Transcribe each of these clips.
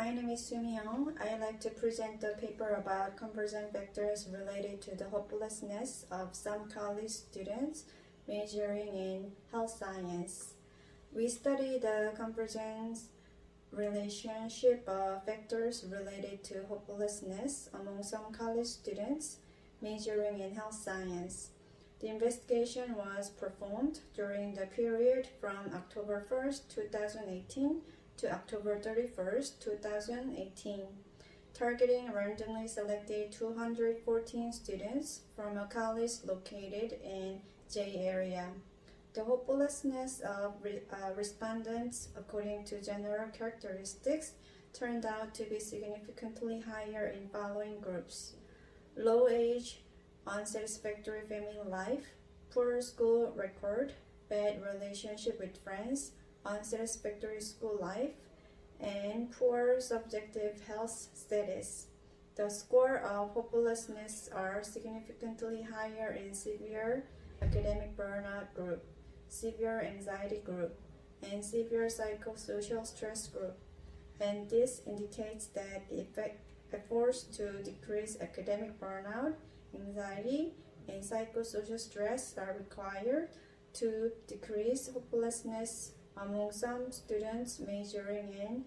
my name is Soomi. I'd like to present the paper about convergent vectors related to the hopelessness of some college students majoring in health science. We study the convergence relationship of vectors related to hopelessness among some college students majoring in health science. The investigation was performed during the period from October 1st, 2018 to October 31st, 2018, targeting randomly selected 214 students from a college located in J area. The hopelessness of respondents according to general characteristics turned out to be significantly higher in following groups: low age, unsatisfactory family life, poor school record, bad relationship with friends, unsatisfactory school life, and poor subjective health status. The score of hopelessness are significantly higher in severe academic burnout group, severe anxiety group, and severe psychosocial stress group. And this indicates that the efforts to decrease academic burnout, anxiety, and psychosocial stress are required to decrease hopelessness among some students majoring in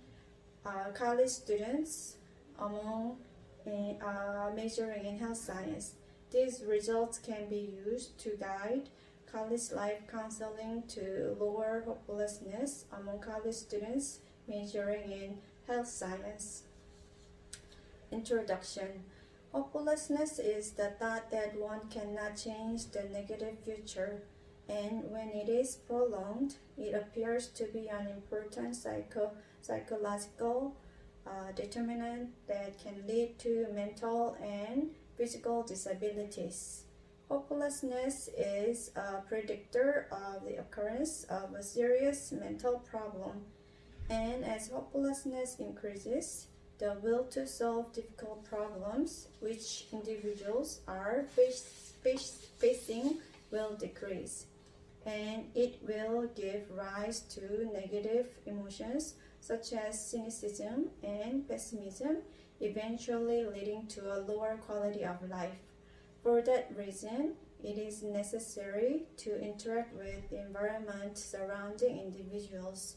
college students majoring in health science. These results can be used to guide college life counseling to lower hopelessness among college students majoring in health science. Introduction. Hopelessness is the thought that one cannot change the negative future, and when it is prolonged, it appears to be an important psychological determinant that can lead to mental and physical disabilities. Hopelessness is a predictor of the occurrence of a serious mental problem, and as hopelessness increases, the will to solve difficult problems which individuals are facing will decrease, and it will give rise to negative emotions such as cynicism and pessimism, eventually leading to a lower quality of life. For that reason, it is necessary to interact with the environment surrounding individuals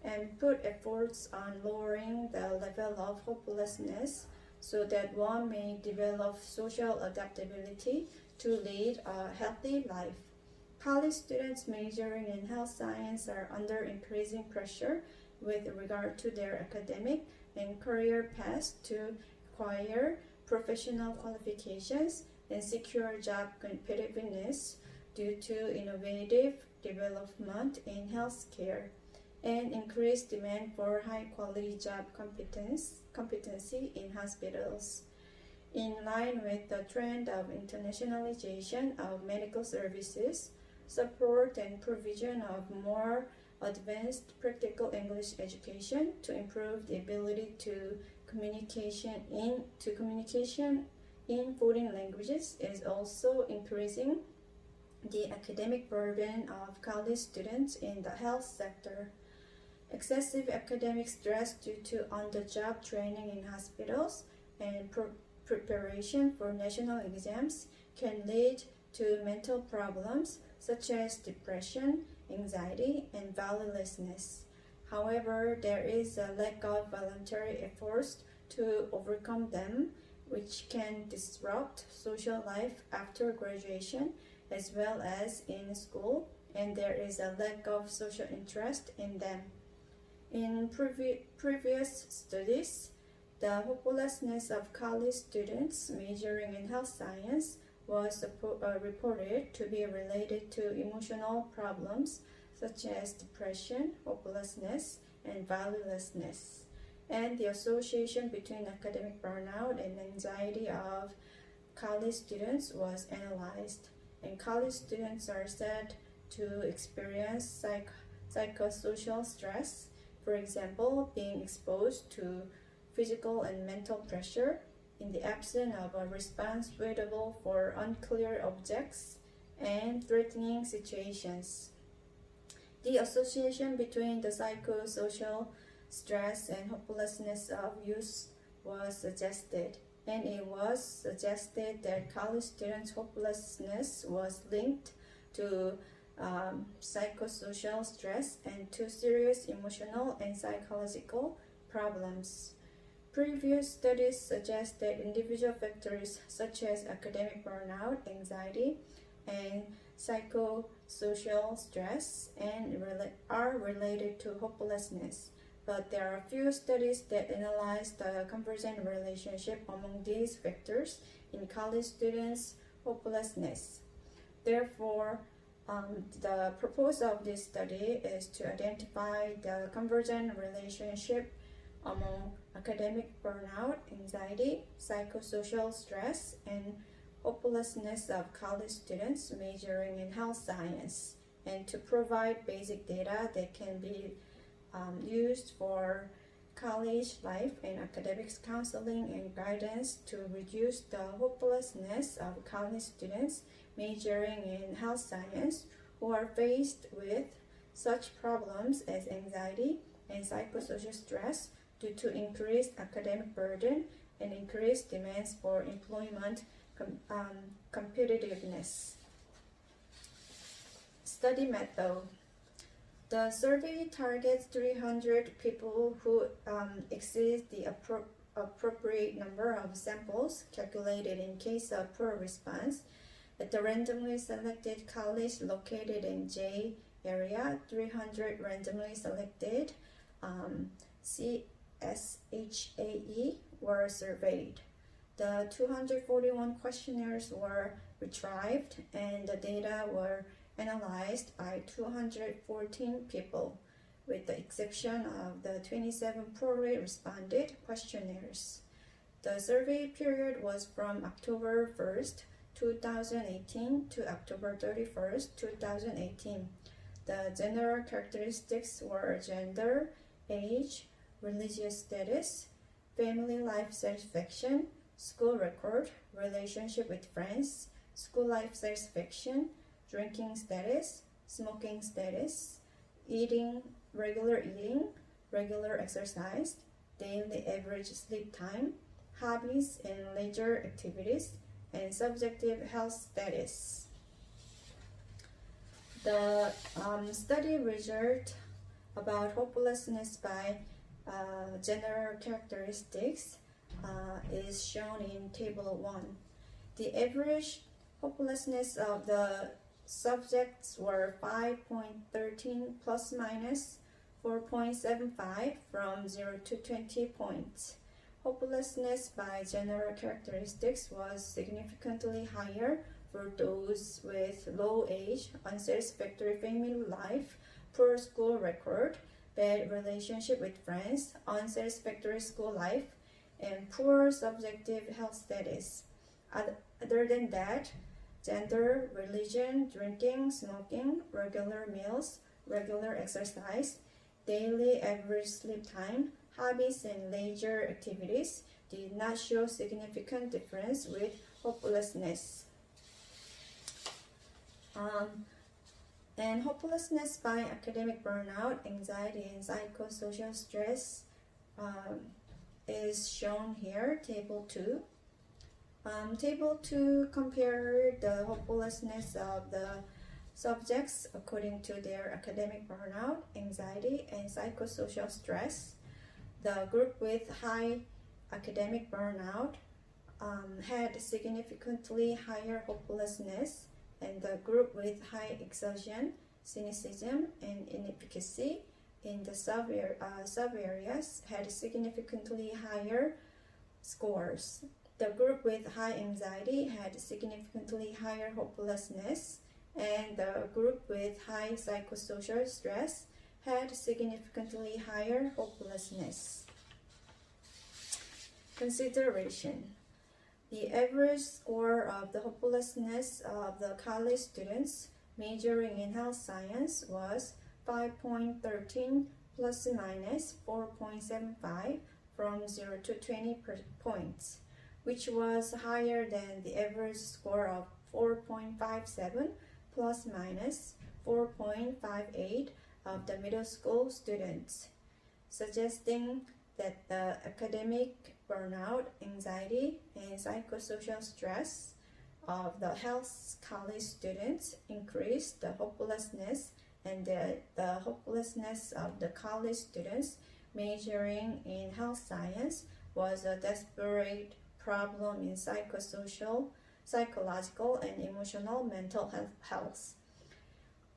and put efforts on lowering the level of hopelessness so that one may develop social adaptability to lead a healthy life. College students majoring in health science are under increasing pressure with regard to their academic and career paths to acquire professional qualifications and secure job competitiveness due to innovative development in healthcare and increased demand for high-quality job competency in hospitals. In line with the trend of internationalization of medical services, support and provision of more advanced practical English education to improve the ability to communication in foreign languages is also increasing the academic burden of college students in the health sector. Excessive academic stress due to on-the-job training in hospitals and preparation for national exams can lead to mental problems such as depression, anxiety, and valuelessness. However, there is a lack of voluntary efforts to overcome them, which can disrupt social life after graduation as well as in school, and there is a lack of social interest in them. In previous studies, the hopelessness of college students majoring in health science was reported to be related to emotional problems such as depression, hopelessness, and valuelessness. And the association between academic burnout and anxiety of college students was analyzed. And college students are said to experience psychosocial stress, for example, being exposed to physical and mental pressure in the absence of a response suitable for unclear objects and threatening situations. The association between the psychosocial stress and hopelessness of youth was suggested, and it was suggested that college students' hopelessness was linked to psychosocial stress and to serious emotional and psychological problems. Previous studies suggest that individual factors such as academic burnout, anxiety, and psychosocial stress are related to hopelessness, but there are few studies that analyze the convergent relationship among these factors in college students' hopelessness. Therefore, the purpose of this study is to identify the convergent relationship among academic burnout, anxiety, psychosocial stress, and hopelessness of college students majoring in health science, and to provide basic data that can be used for college life and academics counseling and guidance to reduce the hopelessness of college students majoring in health science who are faced with such problems as anxiety and psychosocial stress due to increased academic burden and increased demands for employment competitiveness. Study method. The survey targets 300 people who exceed the appropriate number of samples calculated in case of poor response at the randomly selected college located in J area. 300 randomly selected CSHAE were surveyed. The 241 questionnaires were retrieved and the data were analyzed by 214 people, with the exception of the 27 poorly responded questionnaires. The survey period was from October 1st, 2018 to October 31st, 2018. The general characteristics were gender, age, religious status, family life satisfaction, school record, relationship with friends, school life satisfaction, drinking status, smoking status, regular exercise, daily average sleep time, hobbies and leisure activities, and subjective health status. The study result about hopelessness by general characteristics is shown in Table 1. The average hopelessness of the subjects were 5.13 plus minus 4.75 from 0 to 20 points. Hopelessness by general characteristics was significantly higher for those with low age, unsatisfactory family life, poor school record, bad relationship with friends, unsatisfactory school life, and poor subjective health status. Other than that, gender, religion, drinking, smoking, regular meals, regular exercise, daily average sleep time, hobbies and leisure activities did not show significant difference with hopelessness. And hopelessness by academic burnout, anxiety, and psychosocial stress is shown here, Table 2. Table 2 compare the hopelessness of the subjects according to their academic burnout, anxiety, and psychosocial stress. The group with high academic burnout had significantly higher hopelessness, and the group with high exhaustion, cynicism, and inefficacy in the sub-areas had significantly higher scores. The group with high anxiety had significantly higher hopelessness, and the group with high psychosocial stress had significantly higher hopelessness. Consideration. The average score of the hopelessness of the college students majoring in health science was 5.13 plus minus 4.75 from 0 to 20 points, which was higher than the average score of 4.57 plus minus 4.58 of the middle school students. suggesting that the academic burnout, anxiety, and psychosocial stress of the health college students increased the hopelessness, and the hopelessness of the college students majoring in health science was a desperate problem in psychological, and emotional mental health.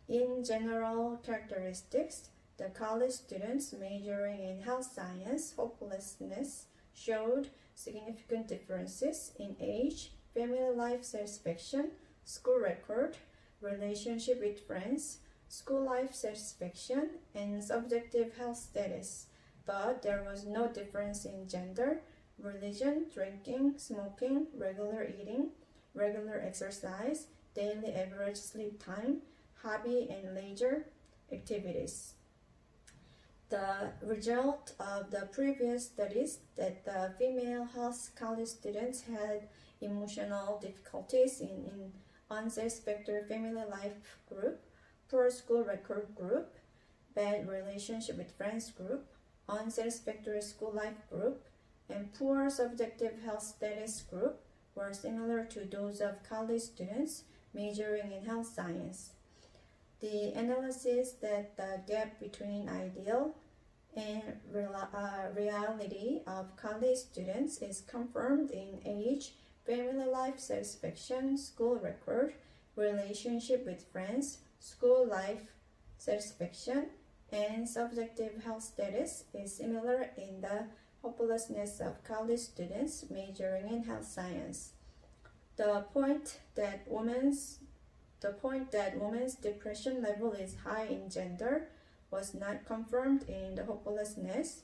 In general characteristics, the college students majoring in health science hopelessness showed significant differences in age, family life satisfaction, school record, relationship with friends, school life satisfaction, and subjective health status, but there was no difference in gender, religion, drinking, smoking, regular eating, regular exercise, daily average sleep time, hobby and leisure activities. The result of the previous studies that the female health college students had emotional difficulties in unsatisfactory family life group, poor school record group, bad relationship with friends group, unsatisfactory school life group, and poor subjective health status group were similar to those of college students majoring in health science. The analysis that the gap between ideal and reality of college students is confirmed in age, family life satisfaction, school record, relationship with friends, school life satisfaction, and subjective health status is similar in the hopelessness of college students majoring in health science. The point that women's depression level is high in gender was not confirmed in the hopelessness,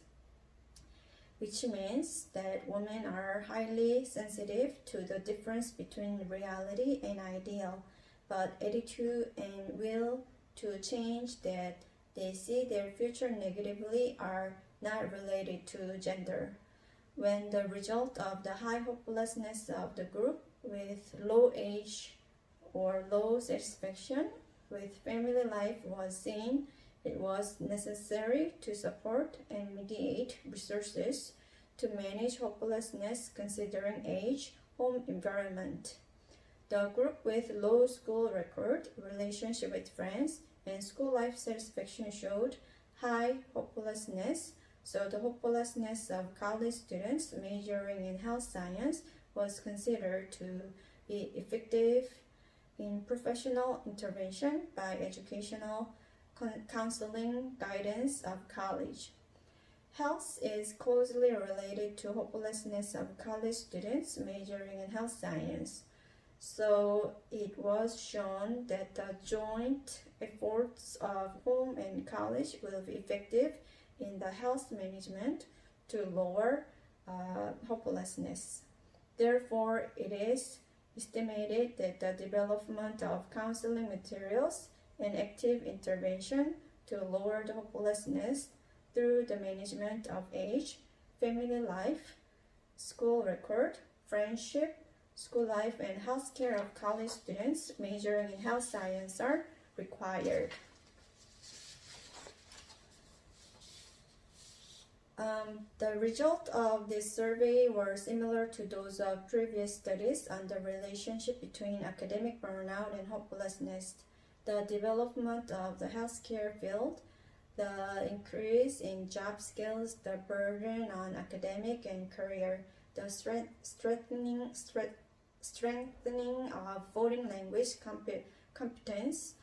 which means that women are highly sensitive to the difference between reality and ideal, but attitude and will to change that they see their future negatively are not related to gender. When the result of the high hopelessness of the group with low age or low satisfaction with family life was seen, it was necessary to support and mediate resources to manage hopelessness considering age, home environment. The group with low school record, relationship with friends, and school life satisfaction showed high hopelessness, so the hopelessness of college students majoring in health science was considered to be effective in professional intervention by educational counseling guidance of college. Health is closely related to hopelessness of college students majoring in health science. So it was shown that the joint efforts of home and college will be effective in the health management to lower hopelessness. Therefore, it is estimated that the development of counseling materials and active intervention to lower the hopelessness through the management of age, family life, school record, friendship, school life, and healthcare of college students majoring in health science are required. The result of this survey were similar to those of previous studies on the relationship between academic burnout and hopelessness, the development of the healthcare field, the increase in job skills, the burden on academic and career, the strengthening of foreign language competence,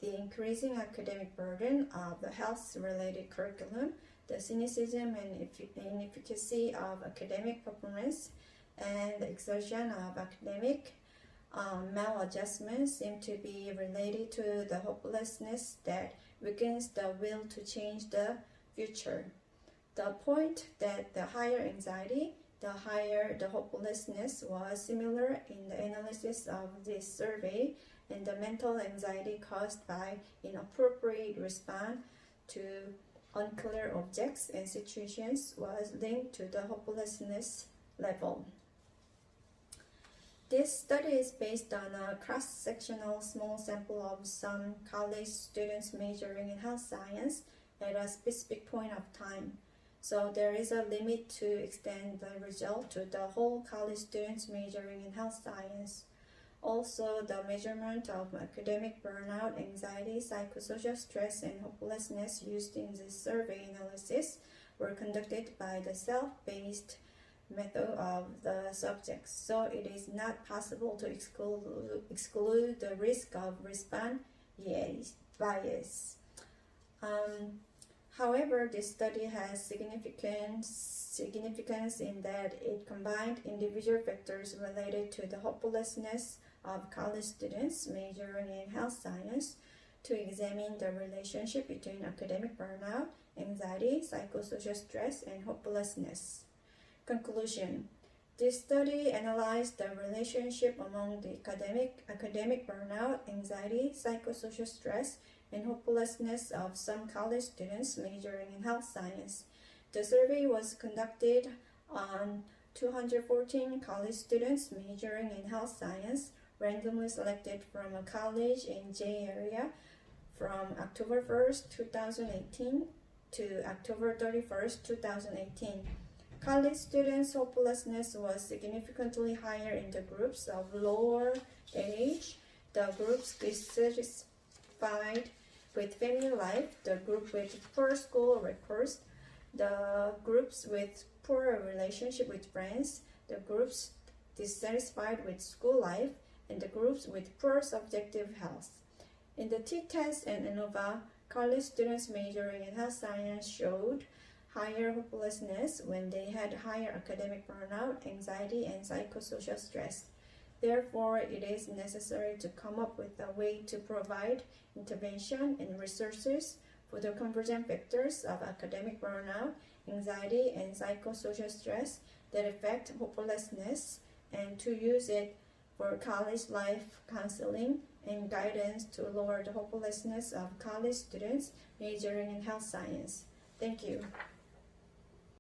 the increasing academic burden of the health-related curriculum, the cynicism and inefficacy of academic performance, and the exertion of academic maladjustment seem to be related to the hopelessness that weakens the will to change the future. The point that the higher anxiety, the higher the hopelessness was similar in the analysis of this survey, and the mental anxiety caused by inappropriate response to unclear objects and situations was linked to the hopelessness level. This study is based on a cross-sectional small sample of some college students majoring in health science at a specific point of time. So there is a limit to extend the result to the whole college students majoring in health science. Also, the measurement of academic burnout, anxiety, psychosocial stress, and hopelessness used in this survey analysis were conducted by the self-based method of the subjects. So it is not possible to exclude the risk of response bias. However, this study has significance in that it combined individual factors related to the hopelessness of college students majoring in health science to examine the relationship between academic burnout, anxiety, psychosocial stress, and hopelessness. Conclusion. This study analyzed the relationship among the academic burnout, anxiety, psychosocial stress, and hopelessness of some college students majoring in health science. The survey was conducted on 214 college students majoring in health science, randomly selected from a college in J area from October 1st, 2018 to October 31st, 2018. College students' hopelessness was significantly higher in the groups of lower age, the groups dissatisfied with family life, the group with poor school records, the groups with poor relationship with friends, the groups dissatisfied with school life, and the groups with poor subjective health. In the t-test and ANOVA, college students majoring in health science showed higher hopelessness when they had higher academic burnout, anxiety, and psychosocial stress. Therefore, it is necessary to come up with a way to provide intervention and resources for the convergent factors of academic burnout, anxiety, and psychosocial stress that affect hopelessness, and to use it for college life counseling and guidance to lower the hopelessness of college students majoring in health science. Thank you.